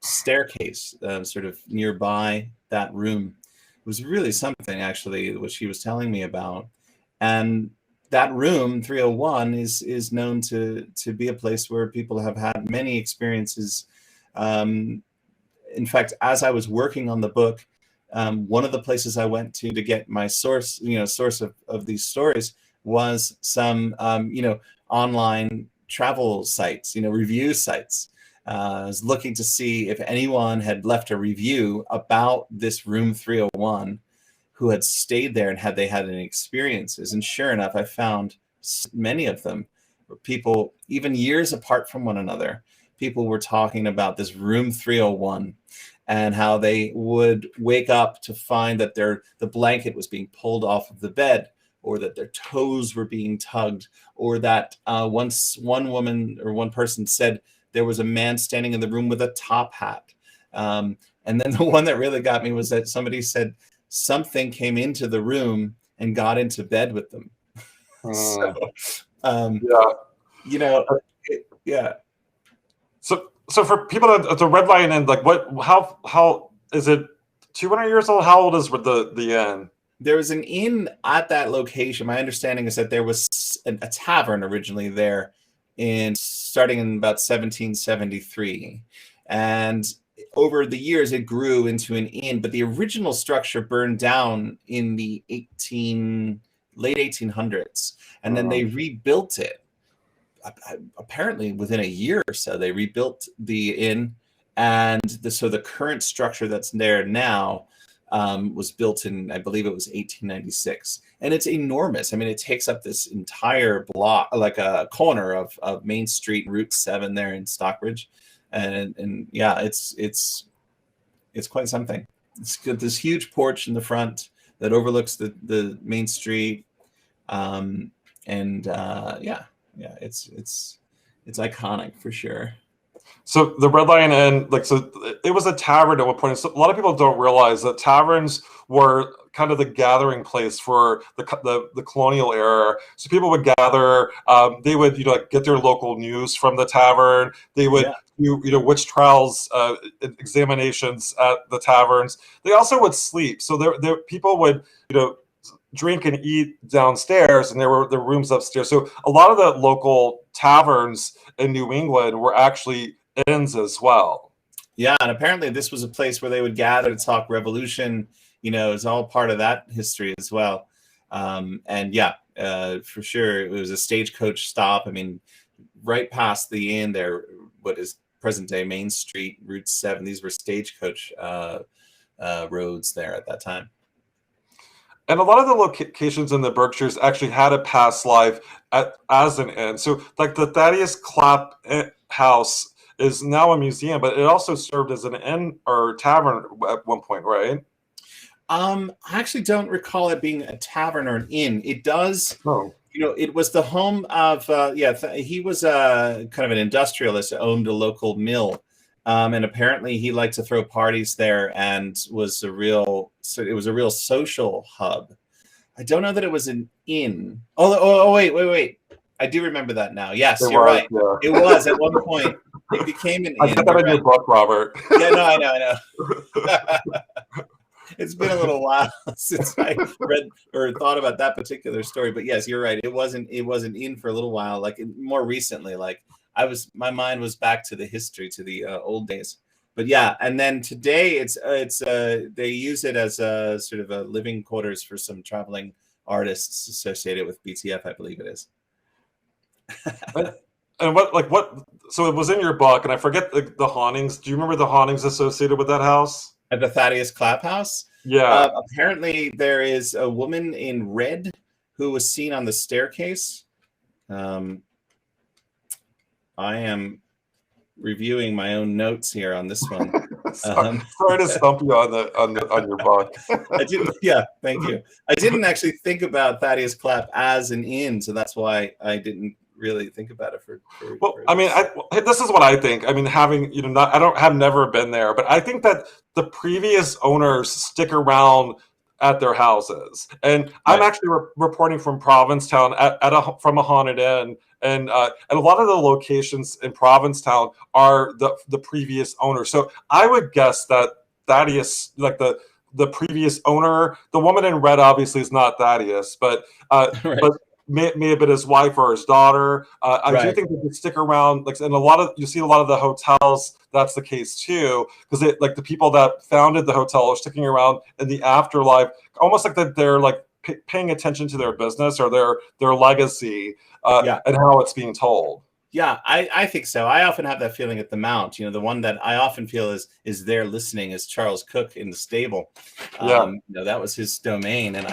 staircase sort of nearby that room. It was really something, actually, what she was telling me about. And that room 301 is known to be a place where people have had many experiences. In fact, as I was working on the book, one of the places I went to get my source of these stories was some online travel sites, review sites. I was looking to see if anyone had left a review about this room 301 who had stayed there and had any experiences. And sure enough, I found many of them where people, even years apart from one another, people were talking about this room 301 and how they would wake up to find that the blanket was being pulled off of the bed, or that their toes were being tugged, or that once one woman or one person said there was a man standing in the room with a top hat. And then the one that really got me was that somebody said something came into the room and got into bed with them. Yeah. So for people at the Red Lion Inn, like how is it 200 years old? How old is the inn? There was an inn at that location. My understanding is that there was a tavern originally there starting in about 1773. And over the years, it grew into an inn, but the original structure burned down in the late 1800s. And then they rebuilt it. Apparently within a year or so, they rebuilt the inn. And so the current structure that's there now was built in, I believe it was 1896, and it's enormous. I mean, it takes up this entire block, like a corner of Main Street, Route 7 there in Stockbridge, and yeah, it's quite something. It's got this huge porch in the front that overlooks the Main Street, and yeah, it's iconic for sure. So the Red Lion Inn, like, so it was a tavern at one point. So a lot of people don't realize that taverns were kind of the gathering place for the colonial era. So people would gather. They would, like, get their local news from the tavern. They would do, witch trials, examinations at the taverns. They also would sleep. So there people would, drink and eat downstairs, and there were the rooms upstairs. So a lot of the local taverns in New England were actually inns as well. Yeah, and apparently this was a place where they would gather to talk revolution. It's all part of that history as well. And yeah, for sure, it was a stagecoach stop. I mean, right past the inn there, what is present day Main Street, Route 7. These were stagecoach roads there at that time. And a lot of the locations in the Berkshires actually had a past life as an inn. So, like, the Thaddeus Clapp house is now a museum, but it also served as an inn or tavern at one point, right? I actually don't recall it being a tavern or an inn. It does. Oh. It was the home of he was kind of an industrialist, owned a local mill. And apparently he liked to throw parties there, and it was a real social hub. I don't know that it was an inn. Oh, wait. I do remember that now. Yes, you're right. Yeah. It was at one point. It became an inn. I got that in your book, Robert. Yeah, no, I know. It's been a little while since I read or thought about that particular story. But yes, you're right. It wasn't in for a little while. Like, more recently, like, my mind was back to the history, to the old days. But yeah, and then today it's they use it as a sort of a living quarters for some traveling artists associated with BTF, I believe it is. And what? So it was in your book, and I forget the hauntings. Do you remember the hauntings associated with that house? At the Thaddeus Clapp house? Yeah. Apparently, there is a woman in red who was seen on the staircase. I am reviewing my own notes here on this one. Sorry to stump you on your book. I didn't. Yeah, thank you. I didn't actually think about Thaddeus Clapp as an inn, so that's why I didn't really think about it for I mean, this is what I think. I mean, having, I've never been there, but I think that the previous owners stick around at their houses. And right. I'm actually reporting from Provincetown from a haunted inn. And a lot of the locations in Provincetown are the previous owner. So I would guess that Thaddeus, like the previous owner, the woman in red obviously is not Thaddeus, but right. But may have been his wife or his daughter. I do think they could stick around. Like, and you see a lot of the hotels. That's the case too, because like the people that founded the hotel are sticking around in the afterlife, almost like that they're like paying attention to their business or their legacy and how it's being told. Yeah, I think so. I often have that feeling at the Mount. The one that I often feel is there listening is Charles Cook in the stable. That was his domain, and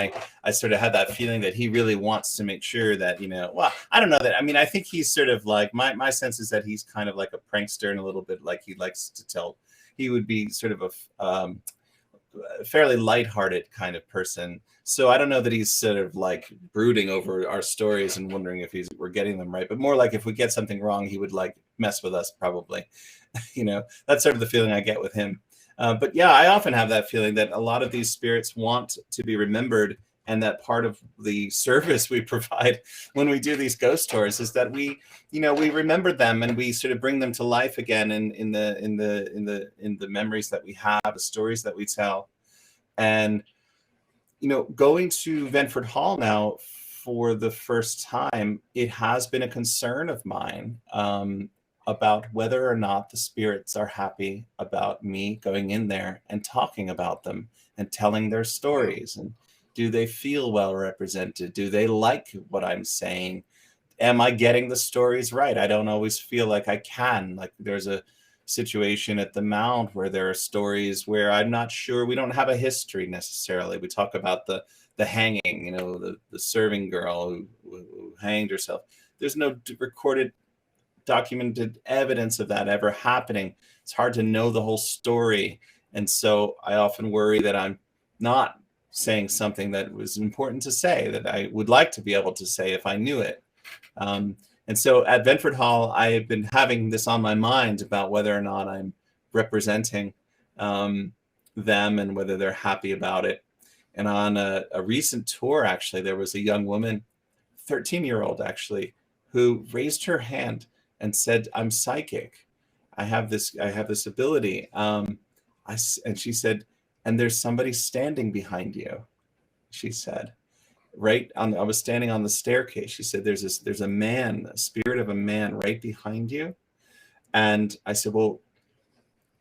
I sort of had that feeling that he really wants to make sure that well, I don't know that. I mean, I think he's sort of like my sense is that he's kind of like a prankster and a little bit like he likes to tell. He would be sort of a fairly lighthearted kind of person. So I don't know that he's sort of like brooding over our stories and wondering if we're getting them right, but more like if we get something wrong, he would like mess with us probably. That's sort of the feeling I get with him. But yeah, I often have that feeling that a lot of these spirits want to be remembered, and that part of the service we provide when we do these ghost tours is that we remember them and we sort of bring them to life again in the memories that we have, the stories that we tell. And going to Ventford Hall now for the first time, it has been a concern of mine about whether or not the spirits are happy about me going in there and talking about them and telling their stories. And do they feel well represented? Do they like what I'm saying? Am I getting the stories right? I don't always feel like I can. Like there's a situation at the Mount where there are stories where I'm not sure, we don't have a history necessarily. We talk about the hanging, the serving girl who hanged herself. There's no recorded, documented evidence of that ever happening. It's hard to know the whole story. And so I often worry that I'm not saying something that was important to say, that I would like to be able to say if I knew it. And so at Ventford Hall, I have been having this on my mind about whether or not I'm representing them and whether they're happy about it. And on a recent tour, actually, there was a young woman, 13-year-old actually, who raised her hand and said, "I'm psychic. I have this ability." And she said, "And there's somebody standing behind you," she said. I was standing on the staircase. She said, there's a man, a spirit of a man right behind you. And I said, "Well,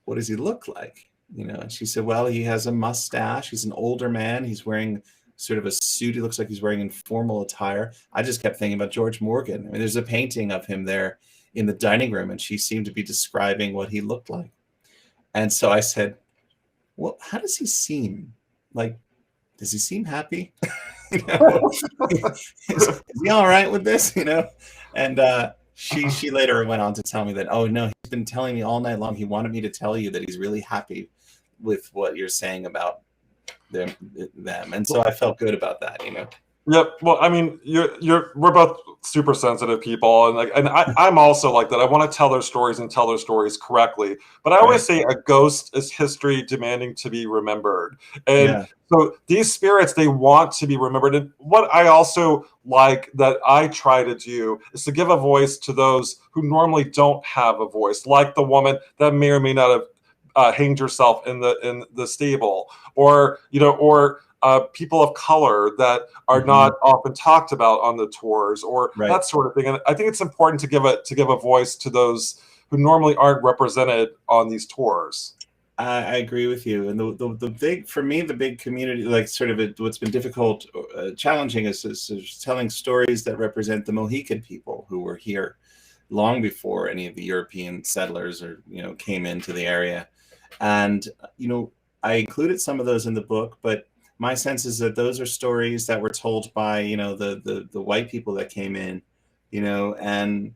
what does he look like?" And she said, "Well, he has a mustache. He's an older man. He's wearing sort of a suit. He looks like he's wearing informal attire." I just kept thinking about George Morgan. I mean, there's a painting of him there in the dining room, and she seemed to be describing what he looked like. And so I said, "Well, how does he seem? Like, does he seem happy?" Is he all right with this? And she later went on to tell me that, "Oh no, he's been telling me all night long. He wanted me to tell you that he's really happy with what you're saying about them." And so I felt good about that. Yep. Well, I mean, we're both super sensitive people, and I'm also like that. I want to tell their stories and tell their stories correctly. But I always say a ghost is history demanding to be remembered. And so these spirits, they want to be remembered. And what I also like that I try to do is to give a voice to those who normally don't have a voice, like the woman that may or may not have hanged herself in the stable, or people of color that are not often talked about on the tours, or that sort of thing. And I think it's important to give a voice to those who normally aren't represented on these tours. I agree with you. And the big community, like sort of what's been difficult, challenging is telling stories that represent the Mohican people who were here long before any of the European settlers came into the area. And, I included some of those in the book, but my sense is that those are stories that were told by, the white people that came in, and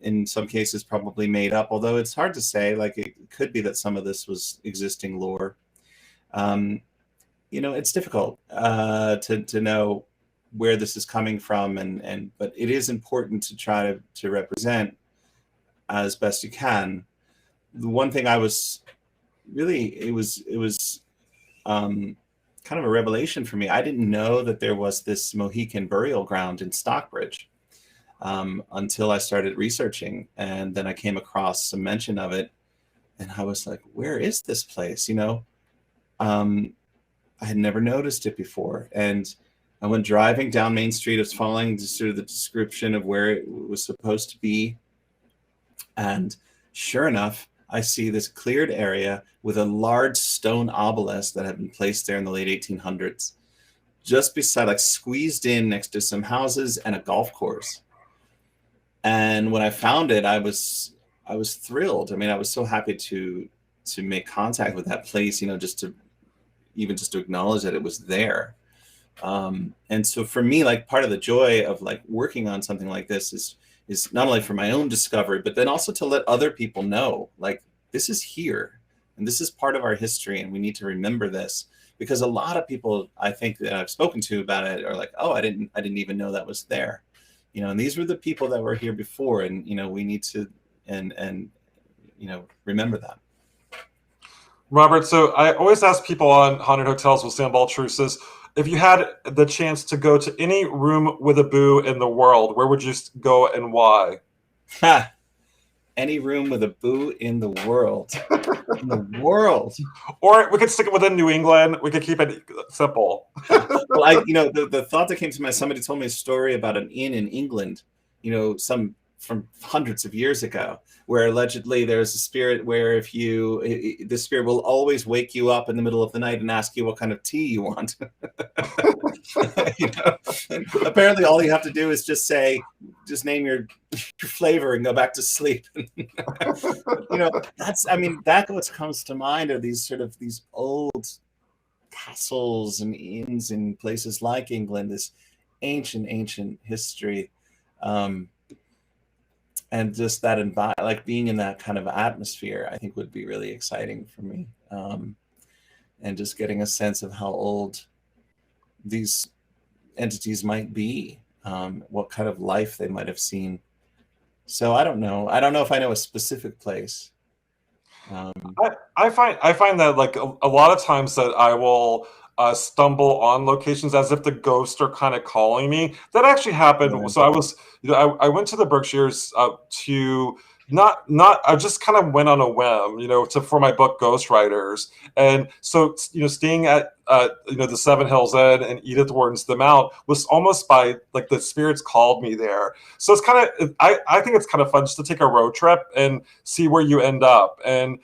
in some cases probably made up, although it's hard to say. Like, it could be that some of this was existing lore. It's difficult to know where this is coming from, but it is important to try to represent as best you can. The one thing I was really, it was kind of a revelation for me. I didn't know that there was this Mohican burial ground in Stockbridge until I started researching, and then I came across some mention of it, and I was like, "Where is this place?" I had never noticed it before, and I went driving down Main Street. I was following sort of the description of where it was supposed to be, and sure enough, I see this cleared area with a large stone obelisk that had been placed there in the late 1800s, just beside, like squeezed in next to some houses and a golf course. And when I found it, I was thrilled. I mean, I was so happy to make contact with that place, just to acknowledge that it was there. And so for me, like, part of the joy of like working on something like this is not only for my own discovery, but then also to let other people know, like, this is here and this is part of our history, and we need to remember this, because a lot of people I think that I've spoken to about it are like, "Oh, I didn't even know that was there," and these were the people that were here before, and we need to and remember that. Robert, so I always ask people on Haunted Hotels with Sam Baltrusis, if you had the chance to go to any room with a boo in the world, where would you go and why? Any room with a boo in the world. In the world. Or we could stick it within New England. We could keep it simple. Well, the thought that came to mind, somebody told me a story about an inn in England, some from hundreds of years ago, where allegedly there's a spirit where the spirit will always wake you up in the middle of the night and ask you what kind of tea you want. And apparently all you have to do is just say, just name your flavor and go back to sleep. That's what comes to mind are these old castles and inns in places like England, this ancient history, and just that like being in that kind of atmosphere, I think would be really exciting for me, and just getting a sense of how old these entities might be, what kind of life they might have seen. So I don't know if I know a specific place. I find that like a lot of times that I will stumble on locations as if the ghosts are kind of calling me. That actually happened. Yeah. So I was, I went to the Berkshires to not I just kind of went on a whim, for my book Ghostwriters, and so staying at the Seven Hills Inn and Edith Wharton's The Mount was almost by like the spirits called me there. So it's kind of I think it's kind of fun just to take a road trip and see where you end up. And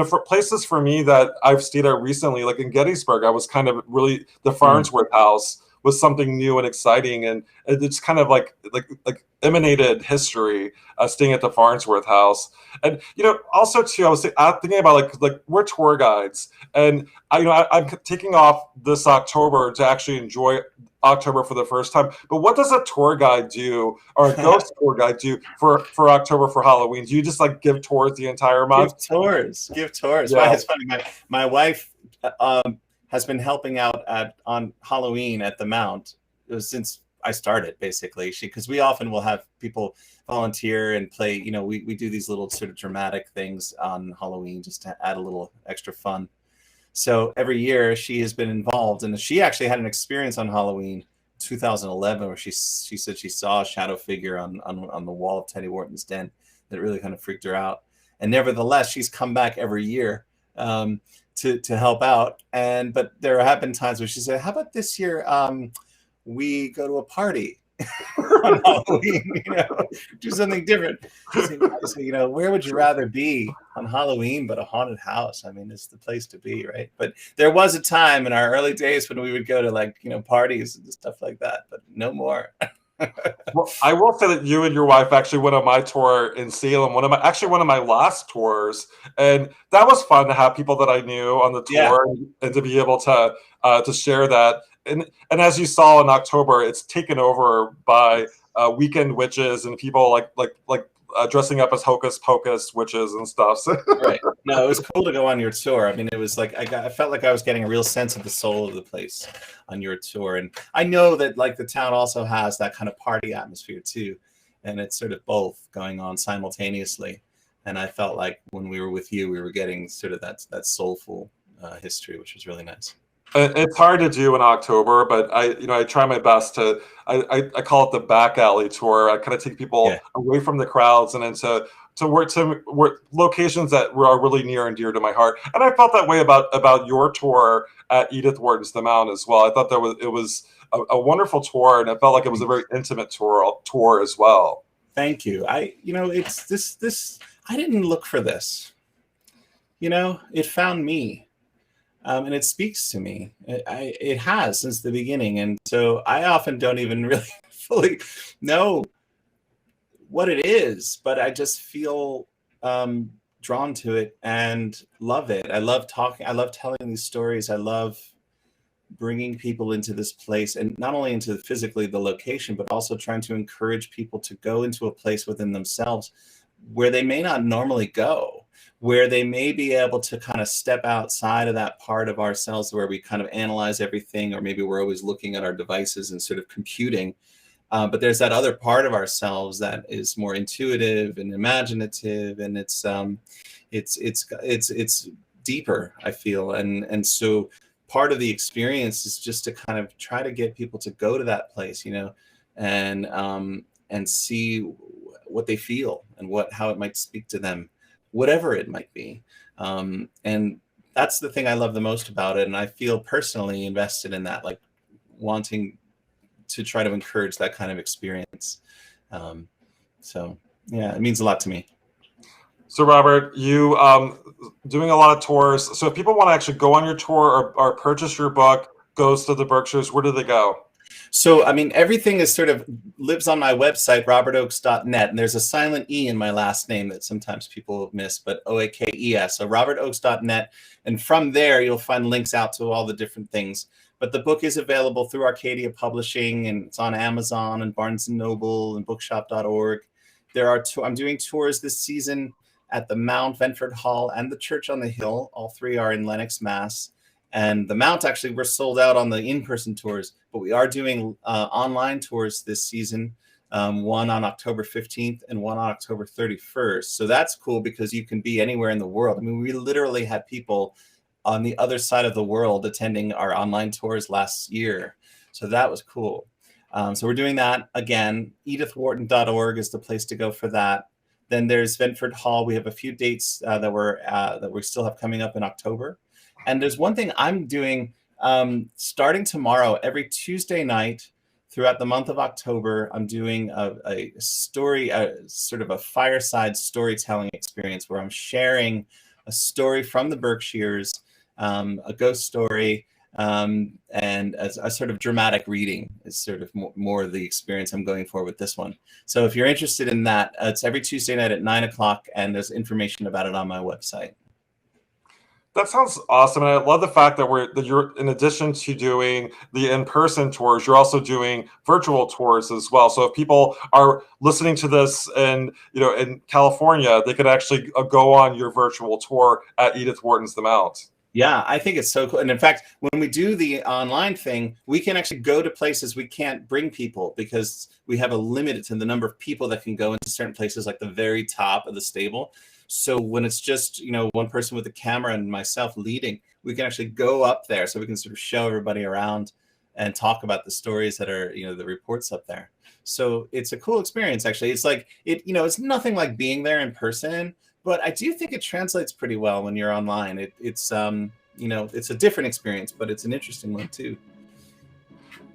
for places for me that I've stayed at recently, like in Gettysburg, I was kind of really the Farnsworth House was something new and exciting, and it's kind of like emanated history, staying at the Farnsworth House. And also too, I was thinking about like we're tour guides, and I'm taking off this October to actually enjoy October for the first time. But what does a tour guide do, or a ghost tour guide do for October for Halloween? Do you just like give tours the entire month? Give tours. Yeah. It's funny. My wife has been helping out on Halloween at the Mount since I started, basically. Because we often will have people volunteer and play. We do these little sort of dramatic things on Halloween just to add a little extra fun. So every year she has been involved, and she actually had an experience on Halloween 2011 where she said she saw a shadow figure on the wall of Teddy Wharton's den that really kind of freaked her out. And nevertheless, she's come back every year to help out. But there have been times where she said, "How about this year we go to a party on Halloween? Do something different." So, where would you rather be on Halloween but a haunted house? I mean, it's the place to be, right? But there was a time in our early days when we would go to parties and stuff like that, but no more. Well, I will say that you and your wife actually went on my tour in Salem, one of my last tours, and that was fun to have people that I knew on the tour, and to be able to share that. And as you saw in October, it's taken over by weekend witches and people like dressing up as hocus pocus witches and stuff. So. Right. No, it was cool to go on your tour. I mean, it was like I felt like I was getting a real sense of the soul of the place on your tour. And I know that like the town also has that kind of party atmosphere too, and it's sort of both going on simultaneously. And I felt like when we were with you, we were getting sort of that soulful history, which was really nice. It's hard to do in October, but I try my best to. I call it the back alley tour. I kind of take people away from the crowds and into where locations that are really near and dear to my heart. And I felt that way about your tour at Edith Wharton's The Mount as well. I thought it was a wonderful tour, and it felt like it was a very intimate tour as well. Thank you. It's this. I didn't look for this. It found me. And it speaks to me. It has since the beginning. And so I often don't even really fully know what it is, but I just feel drawn to it and love it. I love talking. I love telling these stories. I love bringing people into this place, and not only into physically the location, but also trying to encourage people to go into a place within themselves where they may not normally go, where they may be able to kind of step outside of that part of ourselves where we kind of analyze everything, or maybe we're always looking at our devices and sort of computing. But there's that other part of ourselves that is more intuitive and imaginative, and it's deeper, I feel. And so part of the experience is just to kind of try to get people to go to that place, and see what they feel and how it might speak to them, whatever it might be. And that's the thing I love the most about it. And I feel personally invested in that, like wanting to try to encourage that kind of experience. So yeah, it means a lot to me. So Robert, you doing a lot of tours. So if people want to actually go on your tour or purchase your book, Ghost of the Berkshires, where do they go? So, I mean, everything is sort of lives on my website, robertoakes.net. And there's a silent E in my last name that sometimes people miss, but OAKES. So robertoakes.net. And from there, you'll find links out to all the different things. But the book is available through Arcadia Publishing, and it's on Amazon and Barnes & Noble and bookshop.org. I'm doing tours this season at the Mount, Ventford Hall, and the Church on the Hill. All three are in Lenox, Mass. And the Mount, actually, we're sold out on the in-person tours, but we are doing online tours this season, one on October 15th and one on October 31st. So that's cool because you can be anywhere in the world. I mean, we literally had people on the other side of the world attending our online tours last year. So that was cool. So we're doing that again. EdithWharton.org is the place to go for that. Then there's Ventford Hall. We have a few dates that we still have coming up in October. And there's one thing I'm doing starting tomorrow, every Tuesday night throughout the month of October. I'm doing a story, sort of a fireside storytelling experience where I'm sharing a story from the Berkshires, a ghost story, and a sort of dramatic reading is sort of more the experience I'm going for with this one. So if you're interested in that, it's every Tuesday night at 9 o'clock, and there's information about it on my website. That sounds awesome, and I love the fact that you're, in addition to doing the in-person tours, you're also doing virtual tours as well. So if people are listening to this and in California, they could actually go on your virtual tour at Edith Wharton's The Mount. Yeah, I think it's so cool. And in fact, when we do the online thing, we can actually go to places we can't bring people because we have a limit to the number of people that can go into certain places, like the very top of the stable. So when it's just, one person with a camera and myself leading, we can actually go up there so we can sort of show everybody around and talk about the stories that are, the reports up there. So it's a cool experience, actually. It's like, it's nothing like being there in person, but I do think it translates pretty well when you're online. It's a different experience, but it's an interesting one too.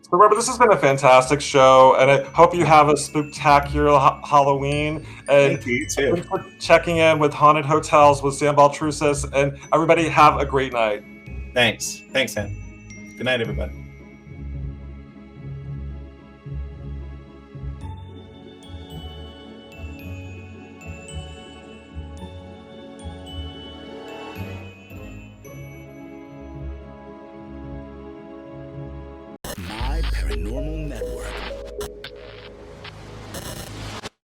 So, Robert, this has been a fantastic show, and I hope you have a spectacular Halloween. And thank you too. Thanks for checking in with Haunted Hotels with Sam Baltrusis, and everybody have a great night. Thanks, Sam. Good night, everybody. My Paranormal Network.